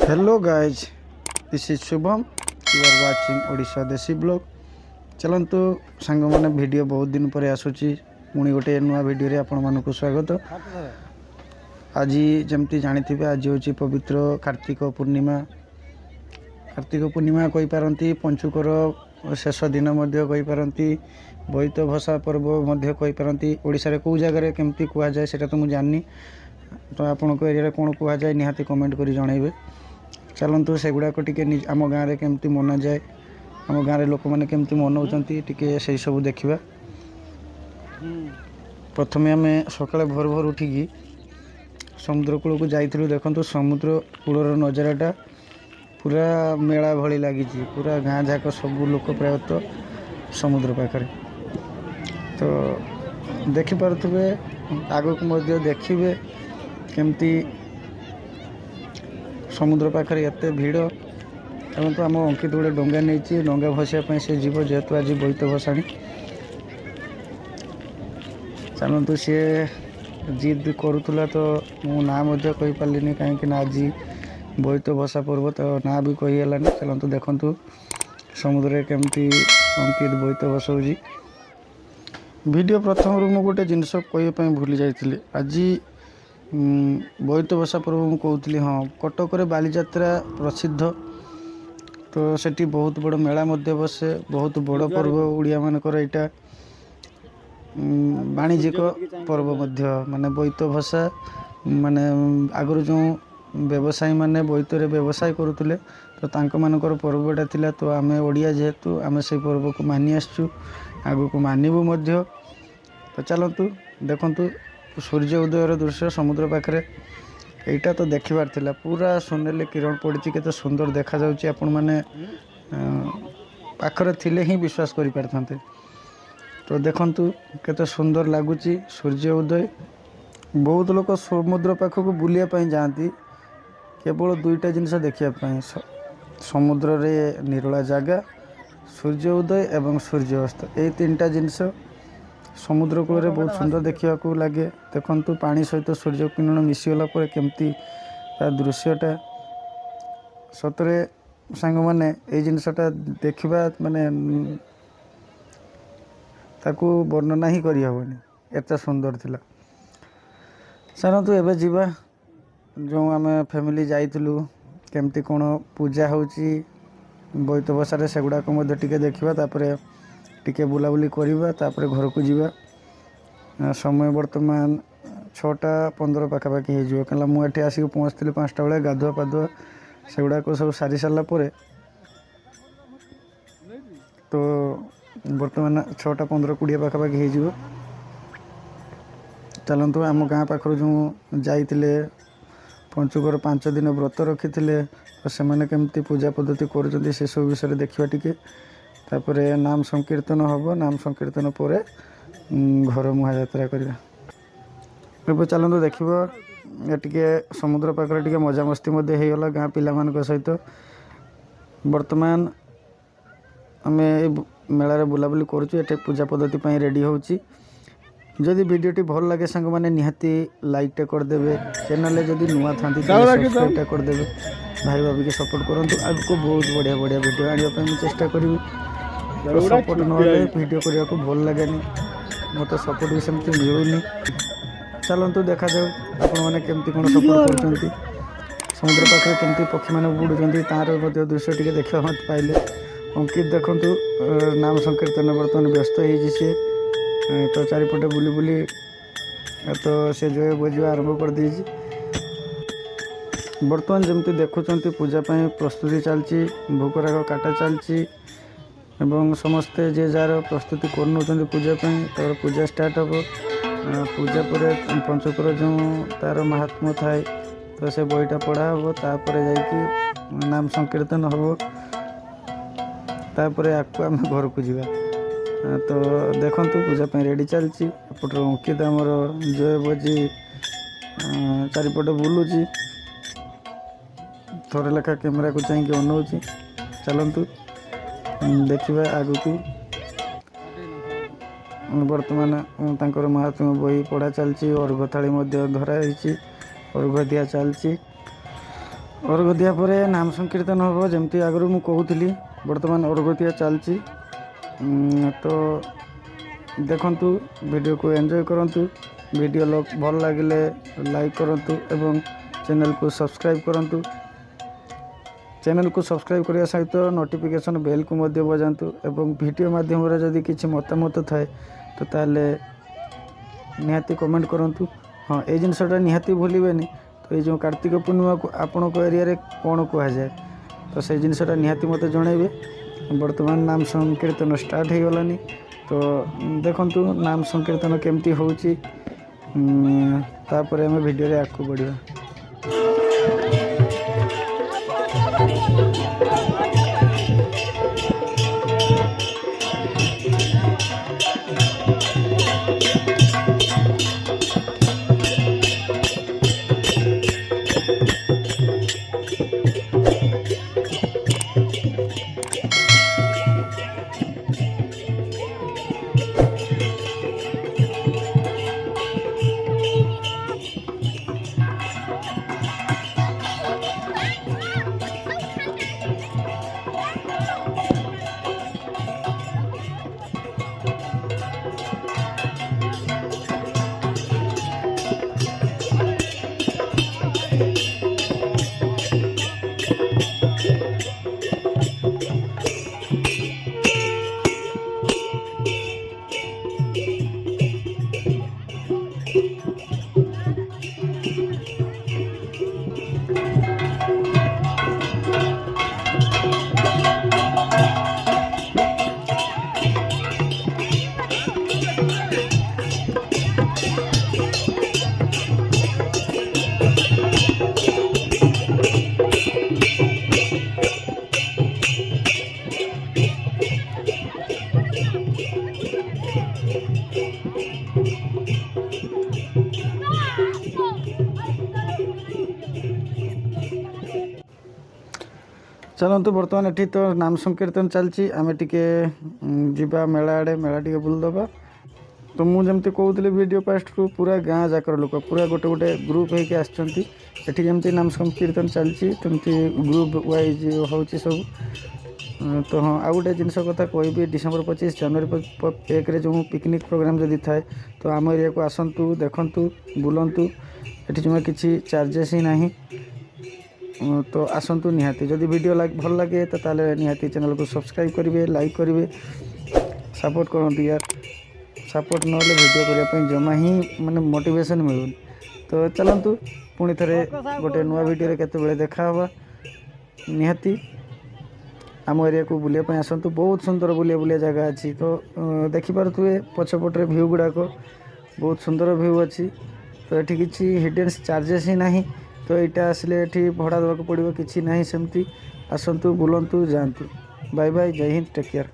Hello guys, this is Shubham. You are watching Odisha देसी blog. चलतु सांग मैंने वीडियो बहुत दिन पर आसूची पुणी गोटे नुआ वीडियो रे आपण मानक स्वागत। आज जमती जानी आज हूँ पवित्र कार्तिक पूर्णिमा। कार्तिक पूर्णिमा कही पारती पंचुकर शेष दिन कही पारती बोईत भसा पर्व कही पारती। ओडिशा रे कौ जगह केमती कह जाए सेटा तो मुझे जाननी, तो आपण एरिया कौन कह जाए निहाती कमेंट कर जनइबे। चलतु से गुड़ाक टे आम गाँव में केमती मना जाए, आम गाँव लोक मैंने केमती मनाउछंती टिके से सब देखा। प्रथमे आम सकाଳେ भोर भोर उठिकी समुद्र कूल को जाइलु। देखु समुद्र कूलर नजाराटा पूरा मेला भली लगी, पूरा गाँ जाक सब लोक प्रायतः समुद्र पाखे तो देखिपे। आगक देखिए केमती समुद्र पाखे एत भिड़। एवं तो आम अंकित गोटे डंगा नहीं, डंगा भसापी से जीव जेहेतु आज बोईत भसाणी। चलतु सी जिद करूला तो मु ना कहीपारे कहीं आज बोईत भसा पर्व तो ना भी कहीगलानी। चलतु देखु समुद्र केमती अंकित बोईत भसाऊँगी। वीडियो प्रथम रू गोटे जिनस कहवाई भूली जाइए। आज बोईत भसा पर्व मुझे कहती हाँ कटक बाली यात्रा प्रसिद्ध, तो सेठी बहुत बड़ मेला बसे, बहुत बड़ पर्व ओडिया मानकर यहाँ वाणिज्यिक पर्व माने बोईत भसा माने आगु जो व्यवसायी माने बोईत व्यवसाय करुले तो तांको मानकर पर्वटा थिला। तो आम ओडिया जेहेतु आम से पर्व को मानि आसचु, आगु को मानबू। तो चलतु देखु सूर्य उदयर दृश्य समुद्र पाखे यहाँ तो देखार थिला। पूरा सोनेली किरण पड़ी के सुंदर देखा जाउची। आपण माने पाखरे थिले ही विश्वास करि पारथांते। तो देखंतु केते सुंदर लगुच सूर्य उदय। बहुत लोग समुद्र पाखक बुलिया पई जाती केवल दुईटा जिनस देखिया, समुद्र रे निरोला जगह, सूर्य उदय एवं सूर्य अस्त, ये तीनटा जिनस समुद्र कूल बहुत सुंदर देखा लगे। देखु पानी सहित सूर्य किरण मिसीगला केमती दृश्यटा सतरे सांग मैंने ये जिनसटा देखा माने ताकू वर्णना ही करी हबनी, एत सुंदर थिला। चलतु एबे जीवा जो आम फैमिली जाइलु केमती कौन पूजा होची बोईत बसारे सेगुड़ाक टिके देखा। तापरे टिके बुलाबुली करवा, तापरे घर को जीवा। समय वर्तमान 6:15 पाखापाखि हो कहीं मुझे आसिक पहुँचती 5टा बेले गाधुआ पाधुआ सेगुड़ाक सब सारी सारा तो बर्तमान 6:15-20 पाखापाखि हो। चलतु आम गाँ पाखर जो जाइए पंचुकर 5 दिन व्रत रखी थे तो से केमती पूजा पद्धति कर सब विषय देखा टिके। तापरे नाम संकीर्तन हम, नाम संकीर्तन पर घर मुहा यात्रा करवा। चलतु देखिए टिके समुद्र पाखे टिके मजा मस्ती होगला गाँ पिला सहित। वर्तमान आम मेलार बुलाबुली करुँ, ये पूजा पद्धति रेडी होची। जदि वीडियोटी भल लगे सांग मैंने निहाती लाइकटे करदे, चैनल जदि नुआ था सब्सक्राइबटा करदे। भाई भाभी के सपोर्ट करूँ, आगे को बहुत बढ़िया बढ़िया वीडियो आने चेष्टा करी। तो सपोर्ट नहेले वीडियो करने को भल लगे, मत सपोर्ट भी सेमती मिलूनी। चलतु देखा जाऊ आपण मैंने केमती कौन सपोर्ट कर समुद्र पाखे केमती पक्षी मैंने बुड़ुंट तार दृश्य टी देखा मत पाइले। अंकित देखु नाम संकीर्तन बर्तमान व्यस्त हो तो चारिपटे बुली बुली तो से जो बजा आरंभ कर दी। बर्तमान जमती देखुं पूजापाई प्रस्तुति चलती, भोगराग काटा चलती एवं समस्ते जे जार प्रस्तुति कर पूजापाई। तो पूजा स्टार्ट हम, पूजा पर पंचकर जो तार महात्मा थाए तो से बईटा पढ़ा हम, तापर जाकि नाम संकीर्तन हम, तापर आपको आम घर को जीवा। तो देखु पूजापाई रेडी चलती। एपटर अंकित आमर जय बजी चारिपटे बुलूची, थोड़े लेखा कैमेरा को चाहिए अनाऊँगी। चलतु देखा आगु को। वर्तमान तांकर महात्मा बही पढ़ा चलती, अर्घ थाली धराई, अर्घ दिया चलती। अर्घ दिया परे नाम संकीर्तन हम जमती आगु मु कहूली बर्तमान अर्घ दिया चलती तो देखंतु वीडियो को एंजॉय करंतु वीडियो भल लगे लाइक करंतु एवं चैनल को सब्सक्राइब करंतु चैनल को सब्सक्राइब करने सहित नोटिफिकेशन बेल को मध्य बजातु एवं वीडियो माध्यम जदि किसी मतामत थाए तो ताले निहाती कमेंट करंतु। हाँ ये जिनसटा निहाती भूलिबेनी तो ये जो कार्तिक पूर्णिमा को आपण एरिया रे कौन कह जाए तो से जिनसटा निहाती मत जनइबे। वर्तमान नाम संकीर्तन स्टार्ट हो गलानी तो देखंतु नाम संकीर्तन केमती होउची तापर आम वीडियो रे आगू बढ़िया। चलतु बर्तमान एठी तो नाम संकीर्तन चलची आम टिके जीवा मेला आड़े मेला टिके बुलदबा तो मुझे कहूली वीडियो पास्ट रू पूरा गाँ जाकर लोक पूरा गोटे गोटे ग्रुप होके आसछंती एठी जमती नाम संकीर्तन चलची तमती ग्रुप वाइज होची सब। तो हाँ आ गोटे जिनस कथा कहबी डिसेम्बर 25 जनवरी 1 जो पिकनिक प्रोग्राम जदि थाए तो आम एरिया को आसतु देखंतु बुलंतु एठी जमा किसी चार्जेस ही नहीं तो आसतु निहाती जदि वीडियो भल लगे तो ताले निहाती चैनल को सब्सक्राइब करेंगे लाइक करेंगे सपोर्ट करते यार सपोर्ट ना वीडियो करने जमा ही माने मोटिवेशन मिलून। तो चलतु पुणी थे गोटे नुआ वीडियो केते देखा निहाती आम एरिया को बुलाया आसतु बहुत सुंदर बुलिया बुलिया जगह अच्छी तो देखिपे पछपटे भ्यू गुड़ाक बहुत सुंदर भ्यू अच्छी तो ये किसी हिडन चार्जेस ही नहीं तो यहाँ आसिले ये भड़ा देवाक पड़ो कि ना सेमती आसतु बुलंतु जातु। बाय बाय जय हिंद टेक केयर।